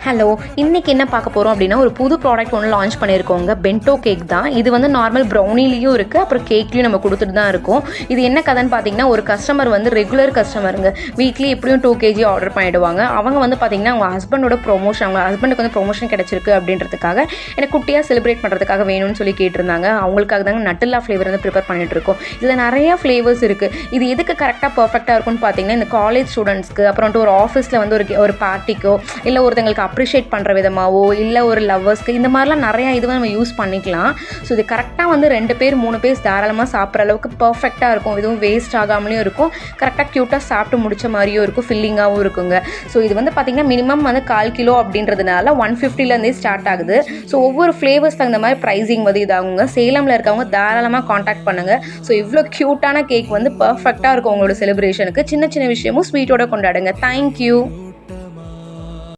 Hello, இன்றைக்கி என்ன பார்க்க போகிறோம் அப்படின்னா ஒரு புது ப்ராடக்ட் ஒன்று லான்ச் பண்ணியிருக்கோங்க. பென்டோ கேக் தான். இது வந்து நார்மல் ப்ரௌனிலையும் இருக்குது, அப்புறம் கேக்லேயும் நம்ம கொடுத்துட்டு தான் இருக்கோம். இது என்ன கதைன்னு பார்த்தீங்கன்னா, ஒரு கஸ்டமர் வந்து ரெகுலர் கஸ்டமருங்க. வீக்லி எப்படியும் 2 kg ஆர்டர் பண்ணிவிடுவாங்க. அவங்க வந்து பார்த்திங்கன்னா அவங்க ஹஸ்பண்டோட ப்ரொமோஷன், அவங்க ஹஸ்பண்டுக்கு வந்து ப்ரொமோஷன் கிடச்சிருக்கு அப்படின்றதுக்காக எனக்கு குட்டியாக செலிப்ரேட் பண்ணுறதுக்காக வேணும்னு சொல்லி கேட்டிருந்தாங்க. அவங்களுக்காக தாங்க நட்டல்லா ஃப்ளேவர் வந்து ப்ரிப்பேர் பண்ணிகிட்ருக்கோம். இதில் நிறையா ஃப்ளேவர்ஸ் இருக்குது. இது எதுக்கு கரெக்டாக பர்ஃபெக்டாக இருக்கும்னு பார்த்தீங்கன்னா, இந்த காலேஜ் ஸ்டூடெண்ட்ஸ்க்கு, அப்புறம் ஒரு ஆஃபீஸில் வந்து ஒரு பார்ட்டிக்கோ இல்லை ஒருத்தங்களுக்கு அப்ரிஷியேட் பண்ணுற விதமாகவோ இல்லை ஒரு லவ்வர்ஸ்க்கு இந்த மாதிரிலாம் நிறையா இதுவும் நம்ம யூஸ் பண்ணிக்கலாம். ஸோ இது கரெக்டாக வந்து 2 பேர் 3 பேர் தாராளமாக சாப்பிட்ற அளவுக்கு பர்ஃபெக்டாக இருக்கும். இதுவும் வேஸ்ட் ஆகாமலையும் இருக்கும், கரெக்டாக க்யூட்டாக சாப்பிட்டு முடிச்ச மாதிரியும் இருக்கும், ஃபில்லிங்காகவும் இருக்குங்க. ஸோ இது வந்து பார்த்திங்கன்னா மினிமம் வந்து 1/4 கிலோ அப்படின்றதுனால 150லேருந்தே ஸ்டார்ட் ஆகுது. ஸோ ஒவ்வொரு ஃப்ளேவர்ஸ் தகுந்த மாதிரி ப்ரைஸிங் வந்து இதாகுங்க. சேலமில் இருக்கவங்க தாராளமாக காண்டாக்ட் பண்ணுங்கள். ஸோ இவ்வளோ க்யூட்டான கேக் வந்து பர்ஃபெக்டாக இருக்கும் உங்களோட செலிப்ரேஷனுக்கு. சின்ன சின்ன விஷயமும் ஸ்வீட்டோட கொண்டாடுங்க. தேங்க்யூ.